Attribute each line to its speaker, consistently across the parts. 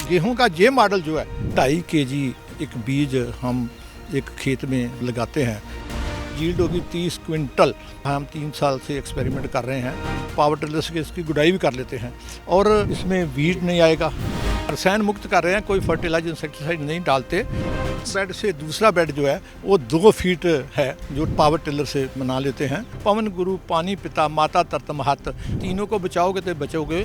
Speaker 1: गेहूं का ये मॉडल जो है 2.5 kg एक बीज हम एक खेत में लगाते हैं, यील्ड होगी 30 क्विंटल। हम 3 साल से एक्सपेरिमेंट कर रहे हैं। पावर टिलर से इसकी गुड़ाई भी कर लेते हैं और इसमें वीड नहीं आएगा। रसायन मुक्त कर रहे हैं, कोई फर्टिलाइजर इंसेक्टिसाइड नहीं डालते। बेड से दूसरा बेड जो है वो 2 फीट है जो पावर टिलर से बना लेते हैं। पवन गुरु, पानी पिता, माता तरत महत, तीनों को बचाओगे तो बचोगे।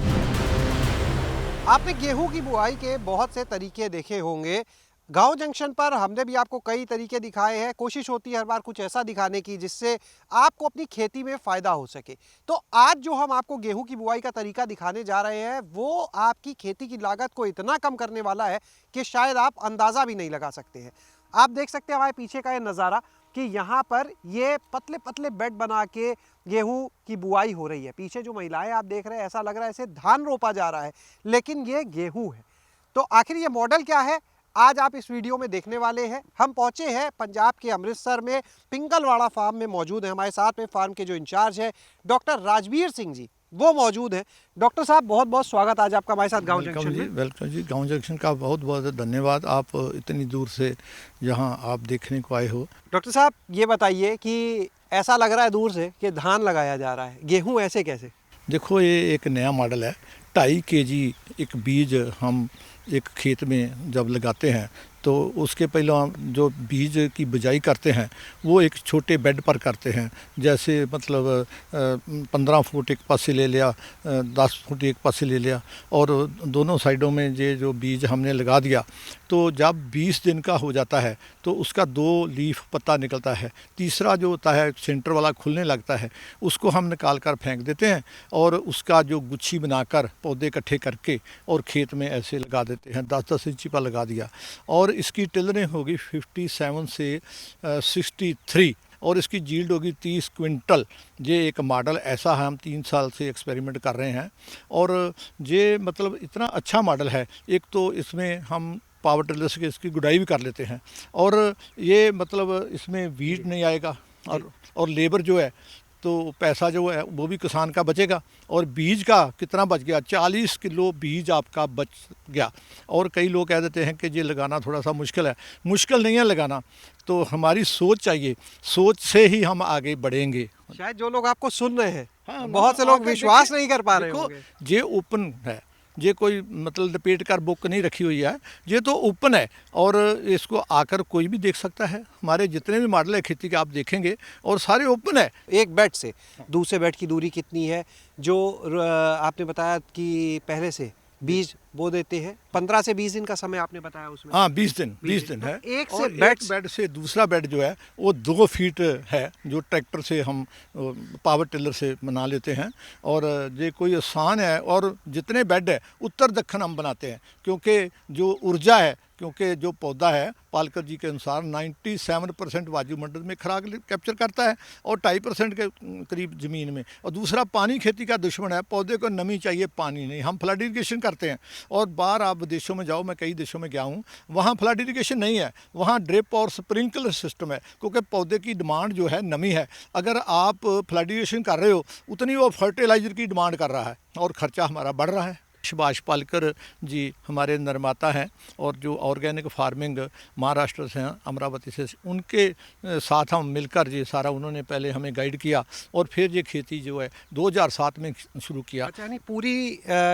Speaker 2: आपने गेहूं की बुआई के बहुत से तरीके देखे होंगे। गांव जंक्शन पर हमने भी आपको कई तरीके दिखाए हैं। कोशिश होती है हर बार कुछ ऐसा दिखाने की जिससे आपको अपनी खेती में फ़ायदा हो सके। तो आज जो हम आपको गेहूं की बुआई का तरीका दिखाने जा रहे हैं वो आपकी खेती की लागत को इतना कम करने वाला है कि शायद आप अंदाज़ा भी नहीं लगा सकते हैं। आप देख सकते हैं हमारे पीछे का ये नज़ारा कि यहाँ पर ये पतले पतले बेड बना के गेहूं की बुआई हो रही है। पीछे जो महिलाएं आप देख रहे हैं, ऐसा लग रहा है ऐसे धान रोपा जा रहा है, लेकिन ये गेहूं है। तो आखिर ये मॉडल क्या है, आज आप इस वीडियो में देखने वाले हैं। हम पहुंचे हैं पंजाब के अमृतसर में, पिंगलवाड़ा फार्म में मौजूद हैं। हमारे साथ में फार्म के जो इंचार्ज हैं डॉक्टर राजवीर सिंह जी, वो मौजूद हैं। डॉक्टर साहब, बहुत बहुत स्वागत आज आपका हमारे साथ गांव जंक्शन में।
Speaker 1: वेलकम जी। गांव जंक्शन का बहुत बहुत धन्यवाद, आप इतनी दूर से यहाँ आप देखने को आए हो।
Speaker 2: डॉक्टर साहब, ये बताइए कि ऐसा लग रहा है दूर से कि धान लगाया जा रहा है, गेहूं ऐसे कैसे?
Speaker 1: देखो, ये एक नया मॉडल है। 2.5 kg एक बीज हम एक खेत में जब लगाते हैं तो उसके पहले हम जो बीज की बिजाई करते हैं वो एक छोटे बेड पर करते हैं। जैसे मतलब 15 फुट एक पासे ले लिया, 10 फुट एक पासे ले लिया और दोनों साइडों में ये जो बीज हमने लगा दिया। तो जब 20 दिन का हो जाता है तो उसका 2 लीफ पत्ता निकलता है। तीसरा जो होता है सेंटर वाला खुलने लगता है, उसको हम निकाल कर फेंक देते हैं और उसका जो गुच्छी बनाकर पौधे इकट्ठे करके और खेत में ऐसे लगा देते हैं। 10-10 इंची पर लगा दिया और इसकी टिलरें होगी 57 से 63 और इसकी यील्ड होगी 30 क्विंटल। ये एक मॉडल ऐसा है, हम 3 साल से एक्सपेरिमेंट कर रहे हैं और ये मतलब इतना अच्छा मॉडल है। एक तो इसमें हम पावर टिलर से इसकी गुड़ाई भी कर लेते हैं और ये मतलब इसमें वीड नहीं आएगा और लेबर जो है तो पैसा जो है वो भी किसान का बचेगा। और बीज का कितना बच गया, 40 किलो बीज आपका बच गया। और कई लोग कह देते हैं कि ये लगाना थोड़ा सा मुश्किल है। मुश्किल नहीं है लगाना, तो हमारी सोच चाहिए, सोच से ही हम आगे बढ़ेंगे।
Speaker 2: शायद जो लोग आपको सुन रहे हैं,
Speaker 1: हाँ,
Speaker 2: बहुत से लोग विश्वास नहीं कर पा रहे होंगे।
Speaker 1: ये ओपन है, ये कोई मतलब लपेट कर बुक नहीं रखी हुई है, ये तो ओपन है और इसको आकर कोई भी देख सकता है। हमारे जितने भी मॉडल है खेती के आप देखेंगे और सारे ओपन है।
Speaker 2: एक बेड से दूसरे बेड की दूरी कितनी है? जो आपने बताया कि पहले से बीज बो देते हैं, 15 से 20 दिन का समय आपने बताया उसमें।
Speaker 1: हाँ, 20 दिन है।
Speaker 2: एक से
Speaker 1: और बेड से दूसरा बेड जो है वो 2 फीट है जो ट्रैक्टर से हम पावर टिलर से बना लेते हैं और ये कोई आसान है। और जितने बेड है उत्तर दक्षिण हम बनाते हैं क्योंकि जो ऊर्जा है, क्योंकि जो पौधा है पालकर जी के अनुसार 97% वायुमंडल में खुराक कैप्चर करता है और 2.5% के करीब ज़मीन में। और दूसरा, पानी खेती का दुश्मन है। पौधे को नमी चाहिए, पानी नहीं। हम फ्लड इरीगेशन करते हैं और बाहर आप विदेशों में जाओ, मैं कई देशों में गया हूँ, वहाँ फ्लड इरीगेशन नहीं है, वहाँ ड्रिप और स्प्रिंकलर सिस्टम है क्योंकि पौधे की डिमांड जो है नमी है। अगर आप फ्लड इरीगेशन कर रहे हो उतनी वो फर्टिलाइज़र की डिमांड कर रहा है और ख़र्चा हमारा बढ़ रहा है। सुभाष पालेकर जी हमारे निर्माता हैं और जो ऑर्गेनिक फार्मिंग महाराष्ट्र से हैं, अमरावती से, उनके साथ हम मिलकर ये सारा उन्होंने पहले हमें गाइड किया और फिर ये खेती जो है 2007 में शुरू किया।
Speaker 2: अच्छा, यानी पूरी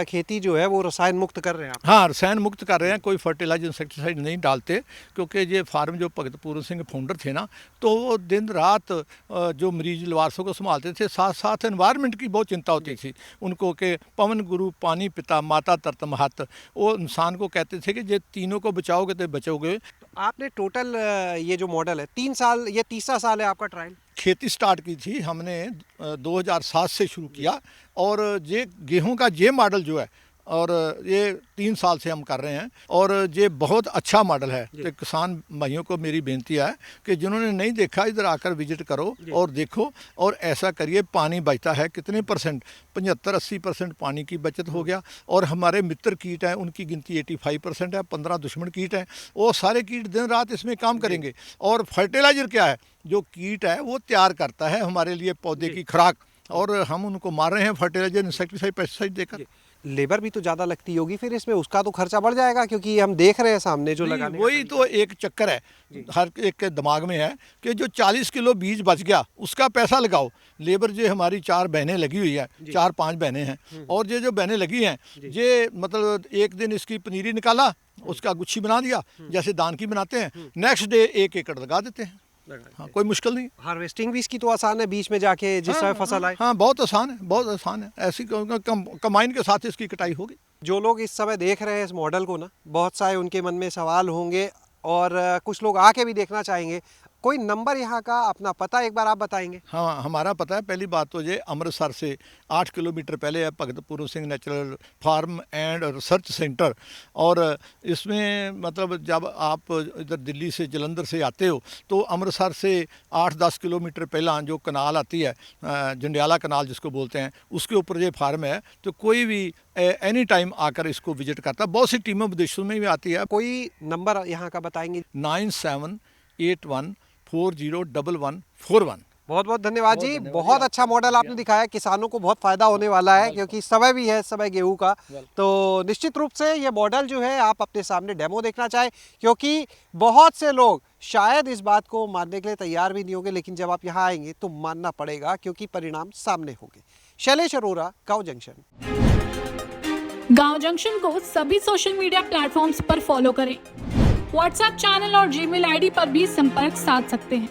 Speaker 2: खेती जो है वो रसायन मुक्त कर रहे हैं आप?
Speaker 1: हाँ, रसायन मुक्त कर रहे हैं, कोई फर्टिलाइजर इंसेक्टिसाइड नहीं डालते क्योंकि ये फार्म जो भगत पूरन सिंह फाउंडर थे ना, तो वो दिन रात जो मरीज लवारसों को संभालते थे, साथ साथ एनवायरनमेंट की बहुत चिंता होती थी उनको कि पवन गुरु, पानी पिता, माता तरत महत, वो इंसान को कहते थे कि ये तीनों को बचाओगे तो बचोगे।
Speaker 2: तो आपने टोटल ये जो मॉडल है 3 साल, ये तीसरा साल है आपका ट्रायल?
Speaker 1: खेती स्टार्ट की थी हमने 2007 से शुरू किया और ये गेहूं का ये मॉडल जो है और ये 3 साल से हम कर रहे हैं और ये बहुत अच्छा मॉडल है। तो किसान भाइयों को मेरी बेनती है कि जिन्होंने नहीं देखा इधर आकर विजिट करो और देखो और ऐसा करिए। पानी बचता है कितने परसेंट, 75-80% पानी की बचत हो गया। और हमारे मित्र कीट हैं उनकी गिनती 85% है, 15 दुश्मन कीट हैं। वो सारे कीट दिन रात इसमें काम करेंगे। और फर्टिलाइज़र क्या है, जो कीट है वो तैयार करता है हमारे लिए पौधे की खुराक और हम उनको मार रहे हैं फर्टिलाइजर, इंसेक्टिसाइड, पेस्टिसाइड देकर।
Speaker 2: लेबर भी तो ज़्यादा लगती होगी फिर इसमें, उसका तो खर्चा बढ़ जाएगा क्योंकि हम देख रहे हैं सामने जो
Speaker 1: नहीं,
Speaker 2: लगाने का
Speaker 1: वही तो एक चक्कर है हर एक के दिमाग में है कि जो 40 किलो बीज बच गया उसका पैसा लगाओ। लेबर जो हमारी 4 बहनें लगी हुई है, 4-5 बहनें हैं, और ये जो बहनें लगी हैं ये मतलब एक दिन इसकी पनीरी निकाला, उसका गुच्छी बना दिया जैसे दान की बनाते हैं, नेक्स्ट डे 1 एकड़ लगा देते हैं। हाँ, कोई मुश्किल नहीं।
Speaker 2: हार्वेस्टिंग भी इसकी तो आसान है, बीच में जाके जिस समय फसल आए।
Speaker 1: हाँ, बहुत आसान है, बहुत आसान है। ऐसी कमाइन के साथ इसकी कटाई होगी।
Speaker 2: जो लोग इस समय देख रहे हैं इस मॉडल को ना, बहुत सारे उनके मन में सवाल होंगे और कुछ लोग आके भी देखना चाहेंगे। कोई नंबर यहाँ का, अपना पता एक बार आप बताएंगे?
Speaker 1: हाँ, हमारा पता है। पहली बात तो ये अमृतसर से 8 किलोमीटर पहले है Bhagat Puran Singh natural farm and research centre. और इसमें मतलब जब आप इधर दिल्ली से जलंधर से आते हो तो अमृतसर से 8-10 किलोमीटर पहला जो कनाल आती है, जंडियाला कनाल जिसको बोलते हैं, उसके ऊपर ये फार्म है। तो कोई भी एनी टाइम आकर इसको विजिट करता है। बहुत सी टीमें विदेशों में भी आती है।
Speaker 2: कोई नंबर यहाँ का बताएंगे?
Speaker 1: 9781401141।
Speaker 2: बहुत बहुत धन्यवाद जी, बहुत अच्छा मॉडल आपने दिखाया। किसानों को बहुत फायदा होने वाला है क्योंकि समय भी है, समय गेहूं का। तो निश्चित रूप से ये मॉडल जो है आप अपने सामने डेमो देखना चाहें, क्योंकि बहुत से लोग शायद इस बात को मानने के लिए तैयार भी नहीं होंगे, लेकिन जब आप यहाँ आएंगे तो मानना पड़ेगा क्योंकि परिणाम सामने होंगे। शैलेश अरोरा, गाँव जंक्शन।
Speaker 3: गाँव जंक्शन को सभी सोशल मीडिया प्लेटफॉर्म्स पर फॉलो करें। व्हाट्सएप चैनल और जीमेल आईडी पर भी संपर्क साध सकते हैं।